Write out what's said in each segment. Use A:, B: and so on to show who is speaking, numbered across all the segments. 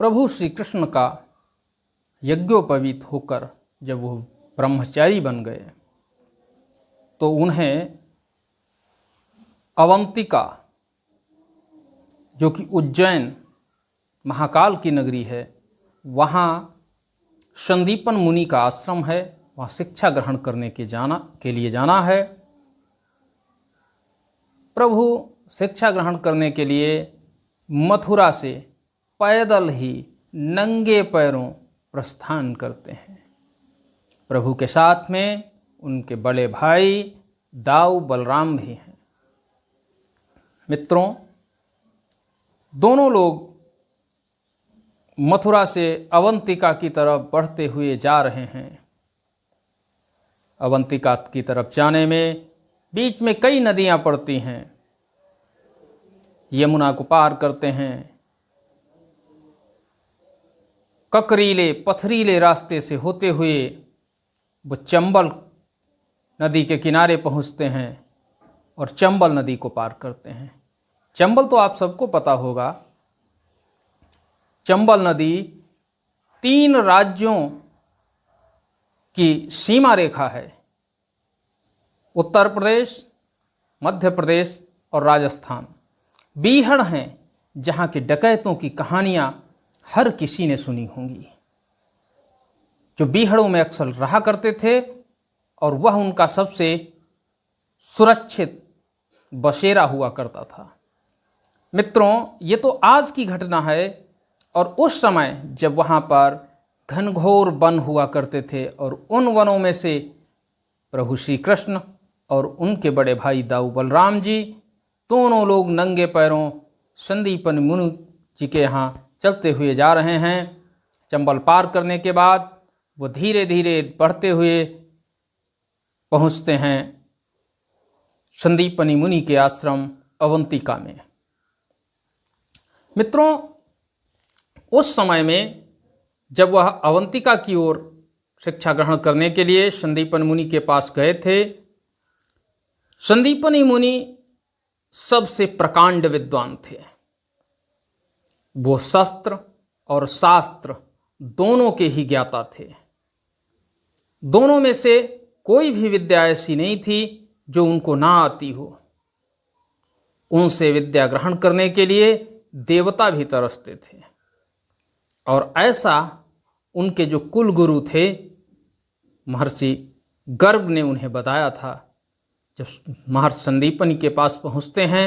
A: प्रभु श्री कृष्ण का यज्ञोपवीत होकर जब वो ब्रह्मचारी बन गए तो उन्हें अवंतिका, जो कि उज्जैन महाकाल की नगरी है, वहाँ संदीपन मुनि का आश्रम है, वहाँ शिक्षा ग्रहण करने के लिए जाना है। प्रभु शिक्षा ग्रहण करने के लिए मथुरा से पैदल ही नंगे पैरों प्रस्थान करते हैं। प्रभु के साथ में उनके बड़े भाई दाऊ बलराम भी हैं। मित्रों, दोनों लोग मथुरा से अवंतिका की तरफ बढ़ते हुए जा रहे हैं। अवंतिका की तरफ जाने में बीच में कई नदियां पड़ती हैं। यमुना को पार करते हैं, ककरीले पथरीले रास्ते से होते हुए वो चंबल नदी के किनारे पहुंचते हैं और चंबल नदी को पार करते हैं। चंबल तो आप सबको पता होगा। चंबल नदी 3 राज्यों की सीमा रेखा है, उत्तर प्रदेश, मध्य प्रदेश और राजस्थान। बीहड़ हैं जहाँ के डकैतों की कहानियाँ हर किसी ने सुनी होंगी, जो बीहड़ों में अक्सर रहा करते थे और वह उनका सबसे सुरक्षित बसेरा हुआ करता था। मित्रों, ये तो आज की घटना है और उस समय जब वहाँ पर घनघोर वन हुआ करते थे और उन वनों में से प्रभु श्री कृष्ण और उनके बड़े भाई दाऊ बलराम जी दोनों लोग नंगे पैरों संदीपन मुनि जी के यहाँ चलते हुए जा रहे हैं। चंबल पार करने के बाद वो धीरे धीरे बढ़ते हुए पहुँचते हैं संदीपनी मुनि के आश्रम अवंतिका में। मित्रों, उस समय में जब वह अवंतिका की ओर शिक्षा ग्रहण करने के लिए संदीपन मुनि के पास गए थे, संदीपनी मुनि सबसे प्रकांड विद्वान थे। वो शस्त्र और शास्त्र दोनों के ही ज्ञाता थे। दोनों में से कोई भी विद्या ऐसी नहीं थी जो उनको ना आती हो। उनसे विद्या ग्रहण करने के लिए देवता भी तरसते थे। और ऐसा उनके जो कुल गुरु थे महर्षि गर्ग ने उन्हें बताया था। जब महर्षि संदीपनी के पास पहुंचते हैं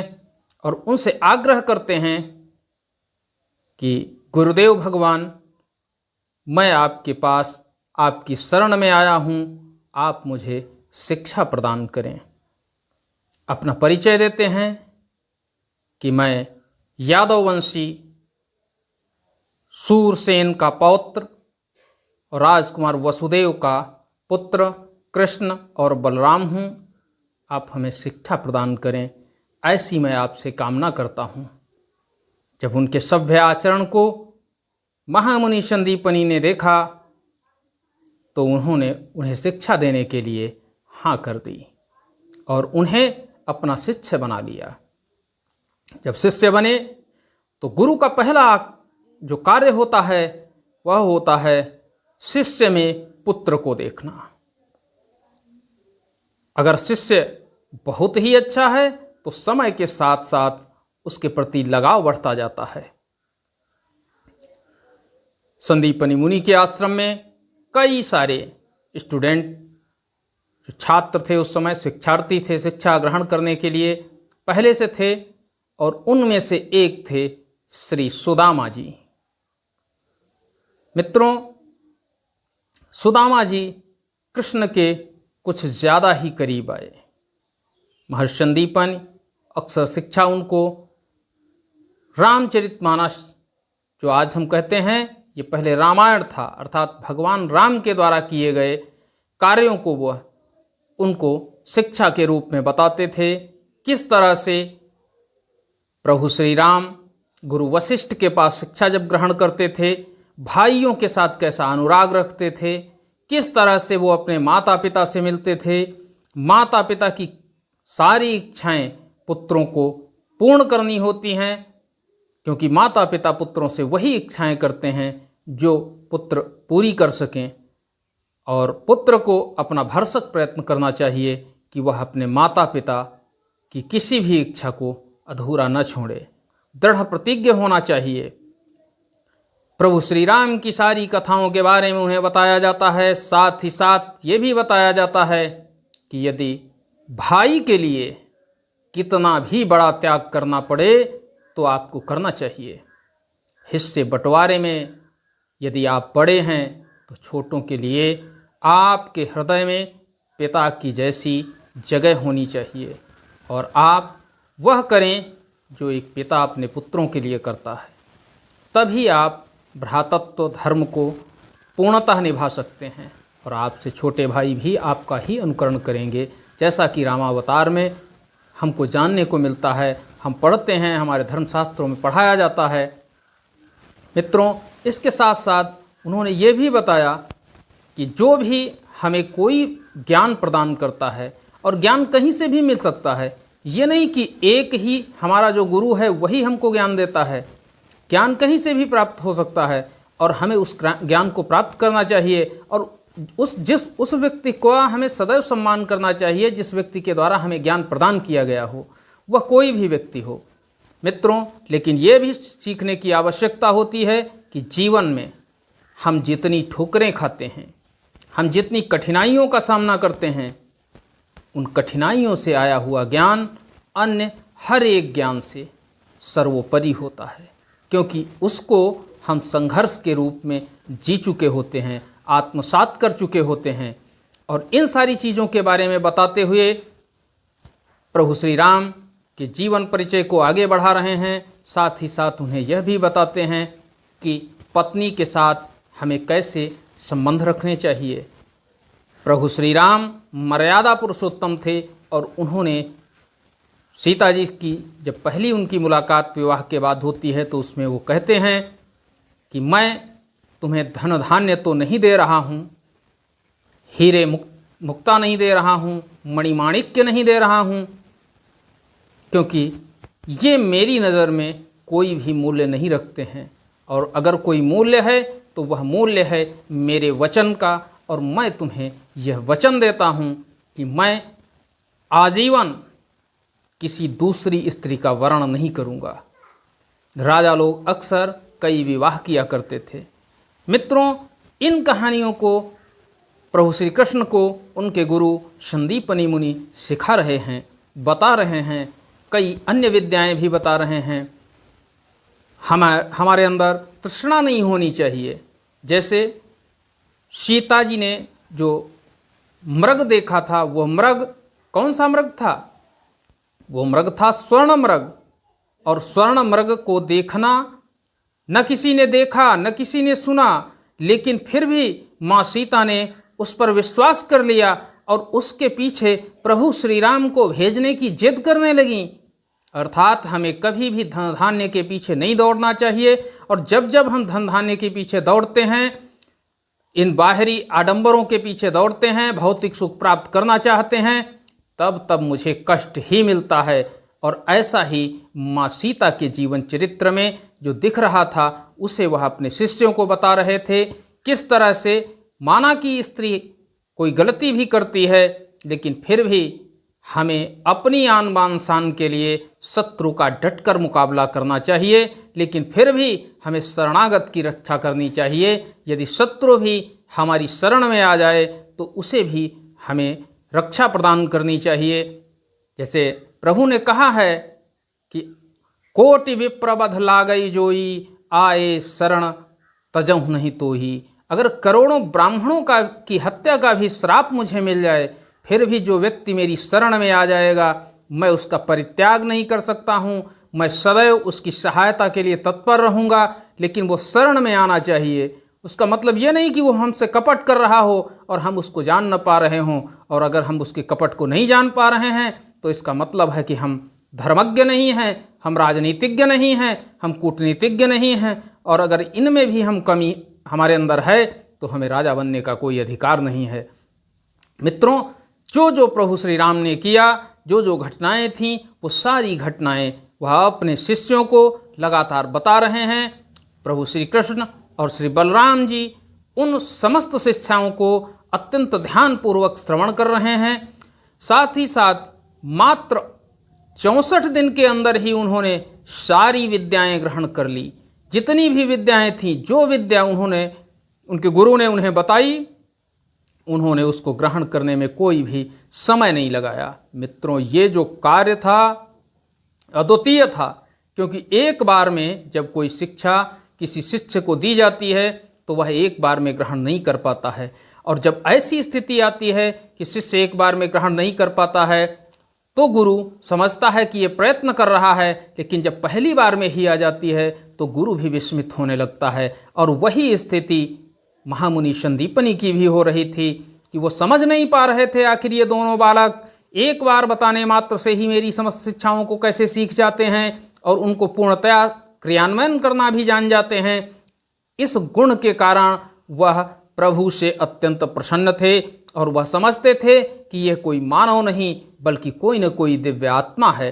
A: और उनसे आग्रह करते हैं कि गुरुदेव भगवान, मैं आपके पास आपकी शरण में आया हूँ, आप मुझे शिक्षा प्रदान करें। अपना परिचय देते हैं कि मैं यादववंशी सूरसेन का पौत्र और राजकुमार वसुदेव का पुत्र कृष्ण और बलराम हूँ, आप हमें शिक्षा प्रदान करें, ऐसी मैं आपसे कामना करता हूँ। जब उनके सभ्य आचरण को महामुनि संदीपनी ने देखा तो उन्होंने उन्हें शिक्षा देने के लिए हाँ कर दी और उन्हें अपना शिष्य बना लिया। जब शिष्य बने तो गुरु का पहला जो कार्य होता है वह होता है शिष्य में पुत्र को देखना। अगर शिष्य बहुत ही अच्छा है तो समय के साथ साथ उसके प्रति लगाव बढ़ता जाता है। संदीपनी मुनि के आश्रम में कई सारे स्टूडेंट, जो छात्र थे उस समय, शिक्षार्थी थे, शिक्षा ग्रहण करने के लिए पहले से थे और उनमें से एक थे श्री सुदामा जी। मित्रों, सुदामा जी कृष्ण के कुछ ज़्यादा ही करीब आए। महर्षि संदीपन अक्सर शिक्षा उनको रामचरितमानस, जो आज हम कहते हैं, ये पहले रामायण था, अर्थात भगवान राम के द्वारा किए गए कार्यों को वह उनको शिक्षा के रूप में बताते थे। किस तरह से प्रभु श्री राम गुरु वशिष्ठ के पास शिक्षा जब ग्रहण करते थे, भाइयों के साथ कैसा अनुराग रखते थे, किस तरह से वो अपने माता पिता से मिलते थे, माता पिता की सारी इच्छाएं पुत्रों को पूर्ण करनी होती हैं, क्योंकि माता पिता पुत्रों से वही इच्छाएं करते हैं जो पुत्र पूरी कर सकें, और पुत्र को अपना भरसक प्रयत्न करना चाहिए कि वह अपने माता पिता की किसी भी इच्छा को अधूरा न छोड़े। दृढ़ प्रतिज्ञ होना चाहिए। प्रभु श्री राम की सारी कथाओं के बारे में उन्हें बताया जाता है। साथ ही साथ ये भी बताया जाता है कि यदि भाई के लिए कितना भी बड़ा त्याग करना पड़े तो आपको करना चाहिए। हिस्से बंटवारे में यदि आप बड़े हैं तो छोटों के लिए आपके हृदय में पिता की जैसी जगह होनी चाहिए, और आप वह करें जो एक पिता अपने पुत्रों के लिए करता है। तभी आप भ्रातृत्व धर्म को पूर्णतः निभा सकते हैं, और आपसे छोटे भाई भी आपका ही अनुकरण करेंगे, जैसा कि रामावतार में हमको जानने को मिलता है। हम पढ़ते हैं, हमारे धर्मशास्त्रों में पढ़ाया जाता है। मित्रों, इसके साथ साथ उन्होंने ये भी बताया कि जो भी हमें कोई ज्ञान प्रदान करता है, और ज्ञान कहीं से भी मिल सकता है, ये नहीं कि एक ही हमारा जो गुरु है वही हमको ज्ञान देता है। ज्ञान कहीं से भी प्राप्त हो सकता है, और हमें उस ज्ञान को प्राप्त करना चाहिए, और उस व्यक्ति को हमें सदैव सम्मान करना चाहिए जिस व्यक्ति के द्वारा हमें ज्ञान प्रदान किया गया हो, वह कोई भी व्यक्ति हो। मित्रों, लेकिन ये भी सीखने की आवश्यकता होती है कि जीवन में हम जितनी ठोकरें खाते हैं, हम जितनी कठिनाइयों का सामना करते हैं, उन कठिनाइयों से आया हुआ ज्ञान अन्य हर एक ज्ञान से सर्वोपरि होता है, क्योंकि उसको हम संघर्ष के रूप में जी चुके होते हैं, आत्मसात कर चुके होते हैं। और इन सारी चीज़ों के बारे में बताते हुए प्रभु श्री राम के जीवन परिचय को आगे बढ़ा रहे हैं। साथ ही साथ उन्हें यह भी बताते हैं कि पत्नी के साथ हमें कैसे संबंध रखने चाहिए। प्रभु श्री राम मर्यादा पुरुषोत्तम थे, और उन्होंने सीता जी की जब पहली उनकी मुलाकात विवाह के बाद होती है तो उसमें वो कहते हैं कि मैं तुम्हें धन धान्य तो नहीं दे रहा हूँ, हीरे मुक्ता नहीं दे रहा हूँ, मणिमाणिक्य नहीं दे रहा हूँ, क्योंकि ये मेरी नज़र में कोई भी मूल्य नहीं रखते हैं, और अगर कोई मूल्य है तो वह मूल्य है मेरे वचन का, और मैं तुम्हें यह वचन देता हूँ कि मैं आजीवन किसी दूसरी स्त्री का वर्ण नहीं करूँगा। राजा लोग अक्सर कई विवाह किया करते थे। मित्रों, इन कहानियों को प्रभु श्री कृष्ण को उनके गुरु संदीपनी मुनि सिखा रहे हैं, बता रहे हैं, कई अन्य विद्याएं भी बता रहे हैं। हमारे अंदर तृष्णा नहीं होनी चाहिए। जैसे सीता जी ने जो मृग देखा था, वो मृग कौन सा मृग था? वो मृग था स्वर्ण मृग, और स्वर्ण मृग को देखना न किसी ने देखा न किसी ने सुना, लेकिन फिर भी माँ सीता ने उस पर विश्वास कर लिया और उसके पीछे प्रभु श्री राम को भेजने की जिद करने लगी। अर्थात हमें कभी भी धन धान्य के पीछे नहीं दौड़ना चाहिए, और जब जब हम धन धान्य के पीछे दौड़ते हैं, इन बाहरी आडंबरों के पीछे दौड़ते हैं, भौतिक सुख प्राप्त करना चाहते हैं, तब मुझे कष्ट ही मिलता है। और ऐसा ही माँ सीता के जीवन चरित्र में जो दिख रहा था, उसे वह अपने शिष्यों को बता रहे थे। किस तरह से माना कि स्त्री कोई गलती भी करती है, लेकिन फिर भी हमें अपनी आन बान शान के लिए शत्रु का डटकर मुकाबला करना चाहिए, लेकिन फिर भी हमें शरणागत की रक्षा करनी चाहिए। यदि शत्रु भी हमारी शरण में आ जाए तो उसे भी हमें रक्षा प्रदान करनी चाहिए। जैसे प्रभु ने कहा है कि कोटि विप्रबध लागई जोई, आए शरण तजहु नहीं तो ही। अगर करोड़ों ब्राह्मणों की हत्या का भी श्राप मुझे मिल जाए, फिर भी जो व्यक्ति मेरी शरण में आ जाएगा, मैं उसका परित्याग नहीं कर सकता हूँ। मैं सदैव उसकी सहायता के लिए तत्पर रहूँगा, लेकिन वो शरण में आना चाहिए। उसका मतलब ये नहीं कि वो हमसे कपट कर रहा हो और हम उसको जान न पा रहे हों, और अगर हम उसके कपट को नहीं जान पा रहे हैं तो इसका मतलब है कि हम धर्मज्ञ नहीं हैं, हम राजनीतिज्ञ नहीं हैं, हम कूटनीतिज्ञ नहीं हैं, और अगर इनमें भी हम कमी हमारे अंदर है तो हमें राजा बनने का कोई अधिकार नहीं है। मित्रों, जो प्रभु श्री राम ने किया, जो घटनाएं थीं, वो सारी घटनाएं वह अपने शिष्यों को लगातार बता रहे हैं। प्रभु श्री कृष्ण और श्री बलराम जी उन समस्त शिक्षाओं को अत्यंत ध्यानपूर्वक श्रवण कर रहे हैं। साथ ही साथ मात्र 64 दिन के अंदर ही उन्होंने सारी विद्याएं ग्रहण कर ली। जितनी भी विद्याएं थीं, जो विद्या उनके गुरु ने उन्हें बताई, उन्होंने उसको ग्रहण करने में कोई भी समय नहीं लगाया। मित्रों, ये जो कार्य था अद्वितीय था, क्योंकि एक बार में जब कोई शिक्षा किसी शिष्य को दी जाती है तो वह एक बार में ग्रहण नहीं कर पाता है। और जब ऐसी स्थिति आती है कि शिष्य एक बार में ग्रहण नहीं कर पाता है तो गुरु समझता है कि ये प्रयत्न कर रहा है, लेकिन जब पहली बार में ही आ जाती है तो गुरु भी विस्मित होने लगता है। और वही स्थिति महामुनि संदीपनी की भी हो रही थी कि वो समझ नहीं पा रहे थे आखिर ये दोनों बालक एक बार बताने मात्र से ही मेरी समस्त शिक्षाओं को कैसे सीख जाते हैं और उनको पूर्णतया क्रियान्वयन करना भी जान जाते हैं। इस गुण के कारण वह प्रभु से अत्यंत प्रसन्न थे और वह समझते थे कि यह कोई मानव नहीं बल्कि कोई न कोई दिव्य आत्मा है।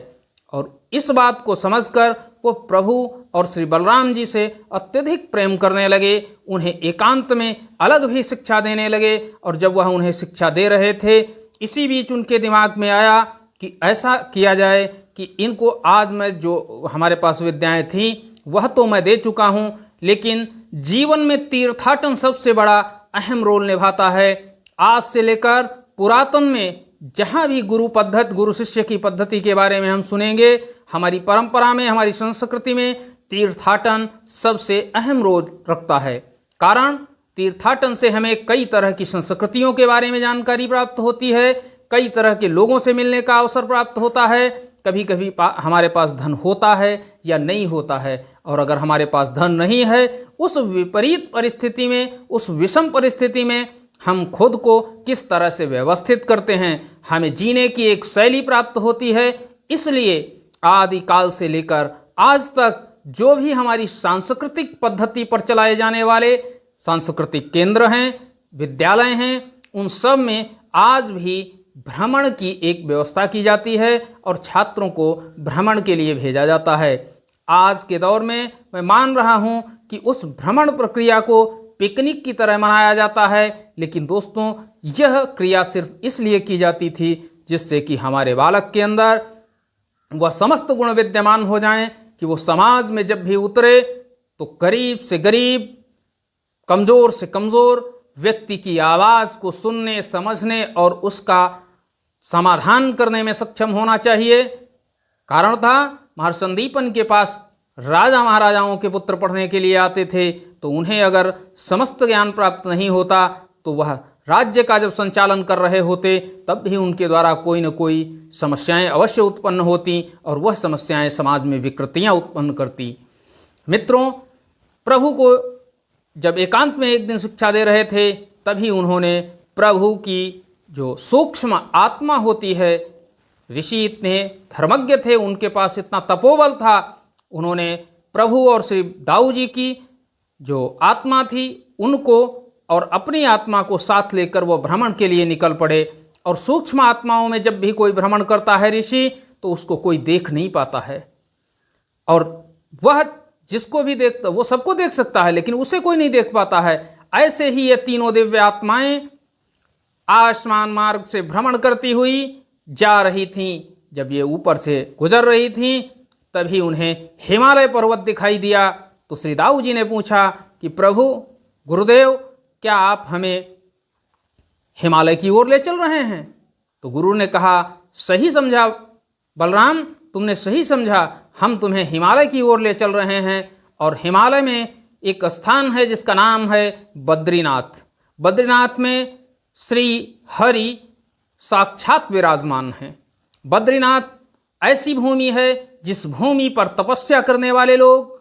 A: और इस बात को समझकर वो प्रभु और श्री बलराम जी से अत्यधिक प्रेम करने लगे, उन्हें एकांत में अलग भी शिक्षा देने लगे। और जब वह उन्हें शिक्षा दे रहे थे, इसी बीच उनके दिमाग में आया कि ऐसा किया जाए कि इनको आज मैं जो हमारे पास विद्याएं थीं वह तो मैं दे चुका हूँ, लेकिन जीवन में तीर्थाटन सबसे बड़ा अहम रोल निभाता है। आज से लेकर पुरातन में जहाँ भी गुरु शिष्य की पद्धति के बारे में हम सुनेंगे, हमारी परंपरा में, हमारी संस्कृति में तीर्थाटन सबसे अहम रोल रखता है। कारण तीर्थाटन से हमें कई तरह की संस्कृतियों के बारे में जानकारी प्राप्त होती है, कई तरह के लोगों से मिलने का अवसर प्राप्त होता है। कभी कभी हमारे पास धन होता है या नहीं होता है, और अगर हमारे पास धन नहीं है, उस विपरीत परिस्थिति में, उस विषम परिस्थिति में हम खुद को किस तरह से व्यवस्थित करते हैं, हमें जीने की एक शैली प्राप्त होती है। इसलिए आदिकाल से लेकर आज तक जो भी हमारी सांस्कृतिक पद्धति पर चलाए जाने वाले सांस्कृतिक केंद्र हैं, विद्यालय हैं, उन सब में आज भी भ्रमण की एक व्यवस्था की जाती है और छात्रों को भ्रमण के लिए भेजा जाता है। आज के दौर में मैं मान रहा हूं कि उस भ्रमण प्रक्रिया को पिकनिक की तरह मनाया जाता है, लेकिन दोस्तों यह क्रिया सिर्फ इसलिए की जाती थी जिससे कि हमारे बालक के अंदर वह समस्त गुण विद्यमान हो जाएं कि वो समाज में जब भी उतरे तो गरीब से गरीब, कमज़ोर से कमज़ोर व्यक्ति की आवाज़ को सुनने, समझने और उसका समाधान करने में सक्षम होना चाहिए। कारण था, महर्षि संदीपन के पास राजा महाराजाओं के पुत्र पढ़ने के लिए आते थे, तो उन्हें अगर समस्त ज्ञान प्राप्त नहीं होता तो वह राज्य का जब संचालन कर रहे होते तब भी उनके द्वारा कोई न कोई समस्याएं अवश्य उत्पन्न होती और वह समस्याएं समाज में विकृतियां उत्पन्न करती। मित्रों, प्रभु को जब एकांत में एक दिन शिक्षा दे रहे थे, तभी उन्होंने प्रभु की जो सूक्ष्म आत्मा होती है, ऋषि इतने धर्मज्ञ थे, उनके पास इतना तपोबल था, उन्होंने प्रभु और श्री दाऊ जी की जो आत्मा थी उनको और अपनी आत्मा को साथ लेकर वो भ्रमण के लिए निकल पड़े। और सूक्ष्म आत्माओं में जब भी कोई भ्रमण करता है ऋषि, तो उसको कोई देख नहीं पाता है, और वह जिसको भी देखता वो सबको देख सकता है, लेकिन उसे कोई नहीं देख पाता है। ऐसे ही ये तीनों दिव्य आत्माएं आसमान मार्ग से भ्रमण करती हुई जा रही थीं। जब ये ऊपर से गुजर रही थीं, तभी उन्हें हिमालय पर्वत दिखाई दिया। तो श्री दाऊ जी ने पूछा कि प्रभु, गुरुदेव, क्या आप हमें हिमालय की ओर ले चल रहे हैं? तो गुरु ने कहा, सही समझा बलराम, तुमने सही समझा, हम तुम्हें हिमालय की ओर ले चल रहे हैं। और हिमालय में एक स्थान है जिसका नाम है बद्रीनाथ। बद्रीनाथ में श्री हरि साक्षात विराजमान हैं। बद्रीनाथ ऐसी भूमि है जिस भूमि पर तपस्या करने वाले लोग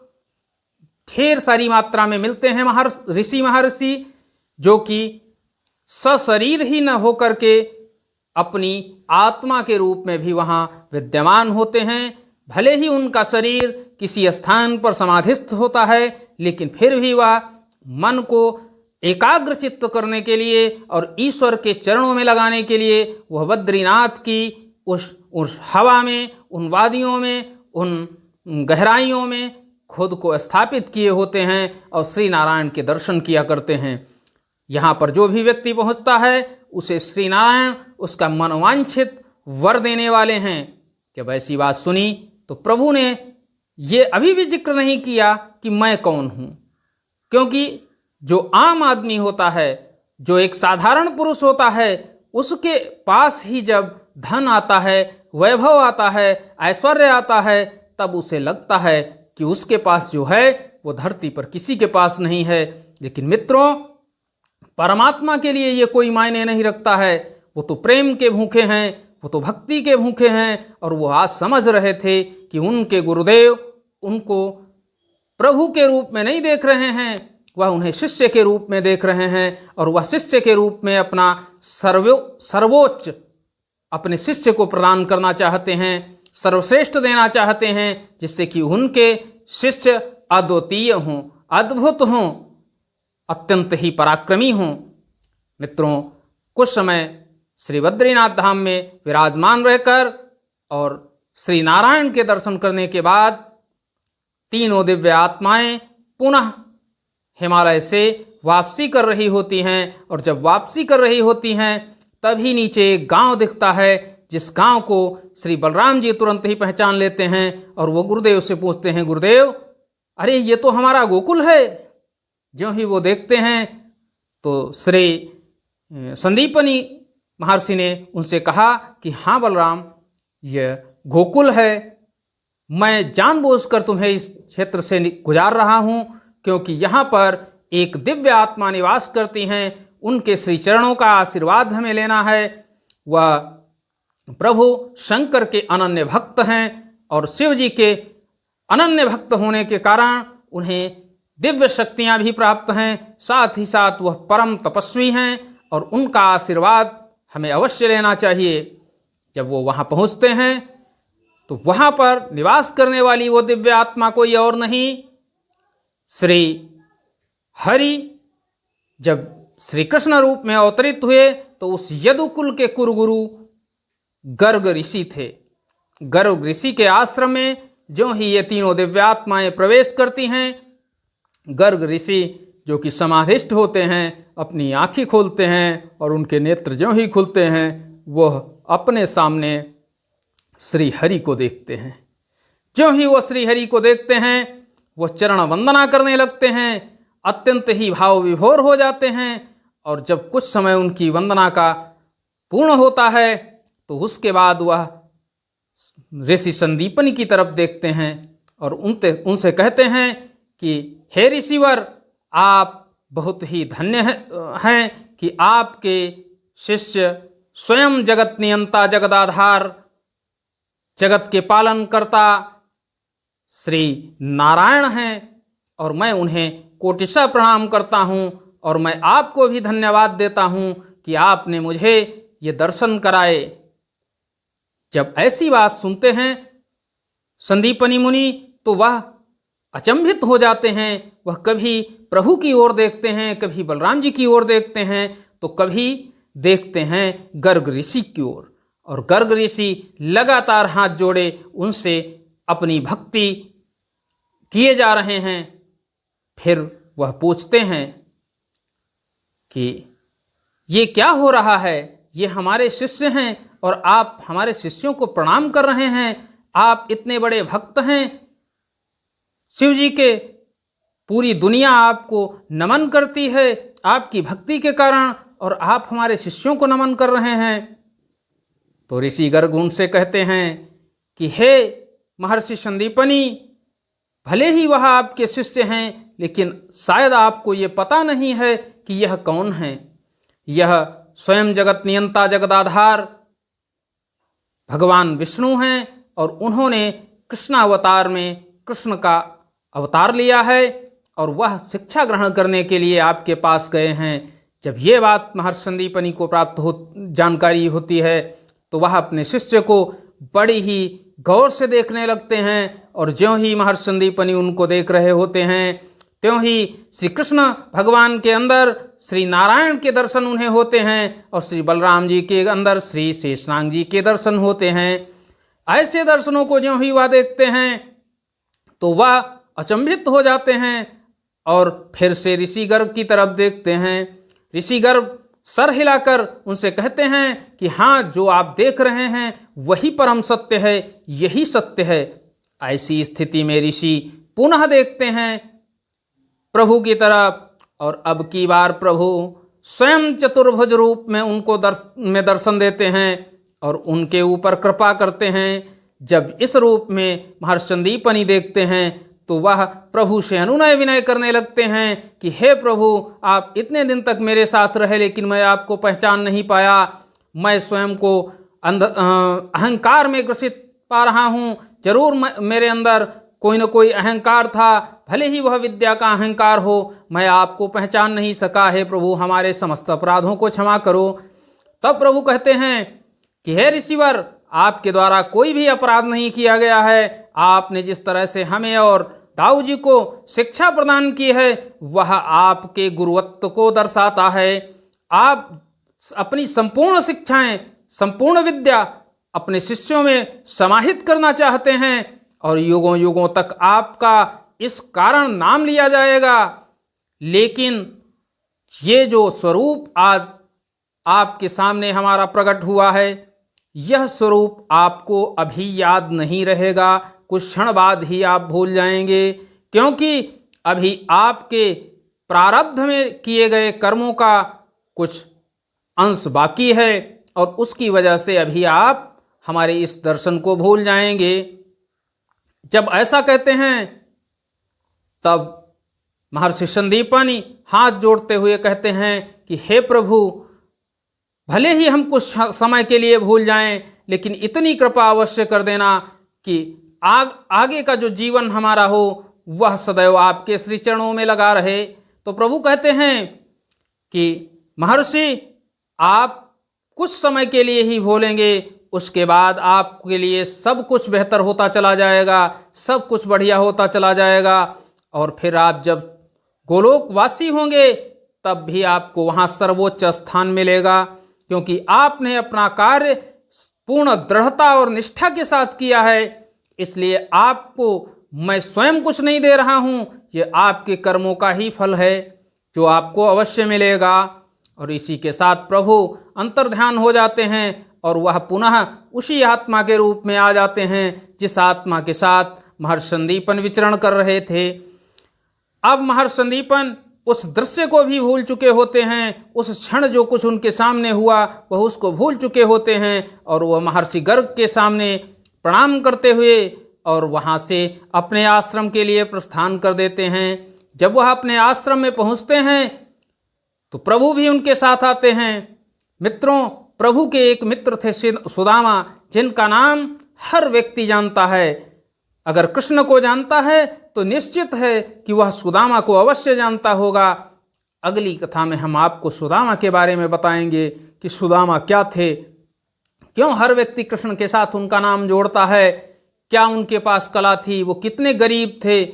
A: ढेर सारी मात्रा में मिलते हैं। ऋषि महर्षि जो कि सशरीर ही न होकर के अपनी आत्मा के रूप में भी वहाँ विद्यमान होते हैं। भले ही उनका शरीर किसी स्थान पर समाधिस्थ होता है, लेकिन फिर भी वह मन को एकाग्र चित्त करने के लिए और ईश्वर के चरणों में लगाने के लिए वह बद्रीनाथ की उस हवा में, उन वादियों में, उन गहराइयों में खुद को स्थापित किए होते हैं और श्री नारायण के दर्शन किया करते हैं। यहाँ पर जो भी व्यक्ति पहुँचता है उसे श्री नारायण उसका मनोवांछित वर देने वाले हैं। जब ऐसी बात सुनी तो प्रभु ने ये अभी भी जिक्र नहीं किया कि मैं कौन हूँ, क्योंकि जो आम आदमी होता है, जो एक साधारण पुरुष होता है, उसके पास ही जब धन आता है, वैभव आता है, ऐश्वर्य आता है, तब उसे लगता है कि उसके पास जो है वो धरती पर किसी के पास नहीं है। लेकिन मित्रों, परमात्मा के लिए ये कोई मायने नहीं रखता है। वो तो प्रेम के भूखे हैं, वो तो भक्ति के भूखे हैं, और वो आज समझ रहे थे कि उनके गुरुदेव उनको प्रभु के रूप में नहीं देख रहे हैं, वह उन्हें शिष्य के रूप में देख रहे हैं, और वह शिष्य के रूप में अपना सर्वोच्च अपने शिष्य को प्रदान करना चाहते हैं, सर्वश्रेष्ठ देना चाहते हैं, जिससे कि उनके शिष्य अद्वितीय हों, अद्भुत हों, अत्यंत ही पराक्रमी हों। मित्रों, कुछ समय श्री बद्रीनाथ धाम में विराजमान रहकर और श्री नारायण के दर्शन करने के बाद तीनों दिव्य आत्माएं पुनः हिमालय से वापसी कर रही होती हैं, और जब वापसी कर रही होती हैं तभी नीचे एक गांव दिखता है, जिस गांव को श्री बलराम जी तुरंत ही पहचान लेते हैं और वो गुरुदेव से पूछते हैं, गुरुदेव अरे ये तो हमारा गोकुल है। ज्यों ही वो देखते हैं तो श्री संदीपनी महर्षि ने उनसे कहा कि हाँ बलराम, यह गोकुल है। मैं जानबूझकर तुम्हें इस क्षेत्र से गुजार रहा हूँ, क्योंकि यहाँ पर एक दिव्य आत्मा निवास करती हैं, उनके श्री चरणों का आशीर्वाद हमें लेना है। वह प्रभु शंकर के अनन्य भक्त हैं, और शिव जी के अनन्य भक्त होने के कारण उन्हें दिव्य शक्तियाँ भी प्राप्त हैं, साथ ही साथ वह परम तपस्वी हैं, और उनका आशीर्वाद हमें अवश्य लेना चाहिए। जब वो वहाँ पहुँचते हैं तो वहाँ पर निवास करने वाली वो दिव्य आत्मा कोई और नहीं, श्री हरि जब श्री कृष्ण रूप में अवतरित हुए तो उस यदुकुल के कुलगुरु गर्ग ऋषि थे। गर्ग ऋषि के आश्रम में जो ही ये तीनों दिव्य आत्माएं प्रवेश करती हैं, गर्ग ऋषि जो कि समाधिष्ठ होते हैं अपनी आँखें खोलते हैं, और उनके नेत्र ज्यों ही खुलते हैं वह अपने सामने श्री हरि को देखते हैं। ज्यों ही वह श्री हरि को देखते हैं वह चरण वंदना करने लगते हैं, अत्यंत ही भाव विभोर हो जाते हैं, और जब कुछ समय उनकी वंदना का पूर्ण होता है तो उसके बाद वह ऋषि संदीपनी की तरफ देखते हैं और उनसे कहते हैं कि हे ऋषिवर, आप बहुत ही धन्य हैं कि आपके शिष्य स्वयं जगत नियंता, जगदाधार, जगत के पालन करता श्री नारायण हैं, और मैं उन्हें कोटिशः प्रणाम करता हूँ, और मैं आपको भी धन्यवाद देता हूँ कि आपने मुझे ये दर्शन कराए। जब ऐसी बात सुनते हैं संदीपनी मुनि तो वह अचंभित हो जाते हैं। वह कभी प्रभु की ओर देखते हैं, कभी बलराम जी की ओर देखते हैं, तो कभी देखते हैं गर्ग ऋषि की ओर, और गर्ग ऋषि लगातार हाथ जोड़े उनसे अपनी भक्ति किए जा रहे हैं। फिर वह पूछते हैं कि ये क्या हो रहा है, ये हमारे शिष्य हैं और आप हमारे शिष्यों को प्रणाम कर रहे हैं। आप इतने बड़े भक्त हैं शिव जी के, पूरी दुनिया आपको नमन करती है आपकी भक्ति के कारण, और आप हमारे शिष्यों को नमन कर रहे हैं। तो ऋषि गर्ग उनसे कहते हैं कि हे महर्षि संदीपनी, भले ही वह आपके शिष्य हैं, लेकिन शायद आपको ये पता नहीं है कि यह कौन है। यह स्वयं जगत नियंता, जगदाधार भगवान विष्णु हैं, और उन्होंने कृष्णावतार में कृष्ण का अवतार लिया है, और वह शिक्षा ग्रहण करने के लिए आपके पास गए हैं। जब ये बात महर्षि संदीपनी को जानकारी होती है तो वह अपने शिष्य को बड़ी ही गौर से देखने लगते हैं, और ज्यों ही महर्षि संदीपनी उनको देख रहे होते हैं त्यों ही श्री कृष्ण भगवान के अंदर श्री नारायण के दर्शन उन्हें होते हैं, और श्री बलराम जी के अंदर श्री शेषनाग जी के दर्शन होते हैं। ऐसे दर्शनों को ज्यों ही वह देखते हैं तो वह अचंभित हो जाते हैं और फिर से ऋषि गर्भ की तरफ देखते हैं। ऋषि गर्भ सर हिलाकर उनसे कहते हैं कि हाँ, जो आप देख रहे हैं वही परम सत्य है, यही सत्य है। ऐसी स्थिति में ऋषि पुनः देखते हैं प्रभु की तरफ और अब की बार प्रभु स्वयं चतुर्भुज रूप में उनको दर्शन देते हैं और उनके ऊपर कृपा करते हैं। जब इस रूप में महर्षि संदीपनि देखते हैं तो वह प्रभु से अनुनय विनय करने लगते हैं कि हे प्रभु, आप इतने दिन तक मेरे साथ रहे लेकिन मैं आपको पहचान नहीं पाया। मैं स्वयं को अहंकार में ग्रसित पा रहा हूँ। जरूर मेरे अंदर कोई न कोई अहंकार था, भले ही वह विद्या का अहंकार हो, मैं आपको पहचान नहीं सका। हे प्रभु, हमारे समस्त अपराधों को क्षमा करो। तब प्रभु कहते हैं कि हे ऋषिवर, आपके द्वारा कोई भी अपराध नहीं किया गया है। आपने जिस तरह से हमें और दाऊ जी को शिक्षा प्रदान की है वह आपके गुरुत्व को दर्शाता है। आप अपनी संपूर्ण शिक्षाएं, संपूर्ण विद्या अपने शिष्यों में समाहित करना चाहते हैं और युगों युगों तक आपका इस कारण नाम लिया जाएगा। लेकिन ये जो स्वरूप आज आपके सामने हमारा प्रकट हुआ है, यह स्वरूप आपको अभी याद नहीं रहेगा, कुछ क्षण बाद ही आप भूल जाएंगे, क्योंकि अभी आपके प्रारब्ध में किए गए कर्मों का कुछ अंश बाकी है और उसकी वजह से अभी आप हमारे इस दर्शन को भूल जाएंगे। जब ऐसा कहते हैं तब महर्षि संदीपनि हाथ जोड़ते हुए कहते हैं कि हे प्रभु, भले ही हम कुछ समय के लिए भूल जाएं, लेकिन इतनी कृपा अवश्य कर देना कि आगे का जो जीवन हमारा हो वह सदैव आपके श्री चरणों में लगा रहे। तो प्रभु कहते हैं कि महर्षि, आप कुछ समय के लिए ही भूलेंगे, उसके बाद आपके लिए सब कुछ बेहतर होता चला जाएगा, सब कुछ बढ़िया होता चला जाएगा और फिर आप जब गोलोकवासी होंगे तब भी आपको वहाँ सर्वोच्च स्थान मिलेगा, क्योंकि आपने अपना कार्य पूर्ण दृढ़ता और निष्ठा के साथ किया है। इसलिए आपको मैं स्वयं कुछ नहीं दे रहा हूँ, ये आपके कर्मों का ही फल है जो आपको अवश्य मिलेगा। और इसी के साथ प्रभु अंतर्ध्यान हो जाते हैं और वह पुनः उसी आत्मा के रूप में आ जाते हैं जिस आत्मा के साथ महर्षि संदीपन विचरण कर रहे थे। अब महर्षि संदीपन उस दृश्य को भी भूल चुके होते हैं, उस क्षण जो कुछ उनके सामने हुआ वह उसको भूल चुके होते हैं और वह महर्षि गर्ग के सामने प्रणाम करते हुए और वहाँ से अपने आश्रम के लिए प्रस्थान कर देते हैं। जब वह अपने आश्रम में पहुँचते हैं तो प्रभु भी उनके साथ आते हैं। मित्रों, प्रभु के एक मित्र थे सुदामा, जिनका नाम हर व्यक्ति जानता है। अगर कृष्ण को जानता है तो निश्चित है कि वह सुदामा को अवश्य जानता होगा। अगली कथा में हम आपको सुदामा के बारे में बताएंगे कि सुदामा क्या थे, क्यों हर व्यक्ति कृष्ण के साथ उनका नाम जोड़ता है, क्या उनके पास कला थी, वो कितने गरीब थे,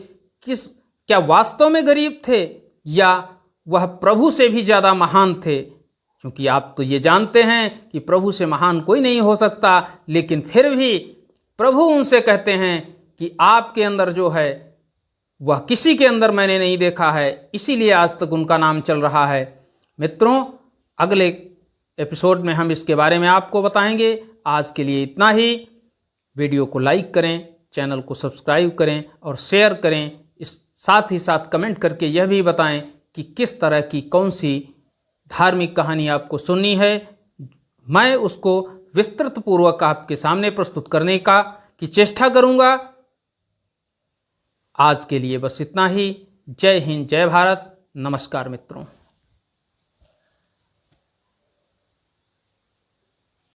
A: क्या वास्तव में गरीब थे या वह प्रभु से भी ज़्यादा महान थे। क्योंकि आप तो ये जानते हैं कि प्रभु से महान कोई नहीं हो सकता, लेकिन फिर भी प्रभु उनसे कहते हैं कि आपके अंदर जो है वह किसी के अंदर मैंने नहीं देखा है, इसीलिए आज तक उनका नाम चल रहा है। मित्रों, अगले एपिसोड में हम इसके बारे में आपको बताएंगे। आज के लिए इतना ही। वीडियो को लाइक करें, चैनल को सब्सक्राइब करें और शेयर करें। इस साथ ही साथ कमेंट करके यह भी बताएं कि किस तरह की कौन सी धार्मिक कहानी आपको सुननी है। मैं उसको विस्तृत पूर्वक आपके सामने प्रस्तुत करने की चेष्टा करूंगा। आज के लिए बस इतना ही। जय हिंद, जय भारत। नमस्कार मित्रों।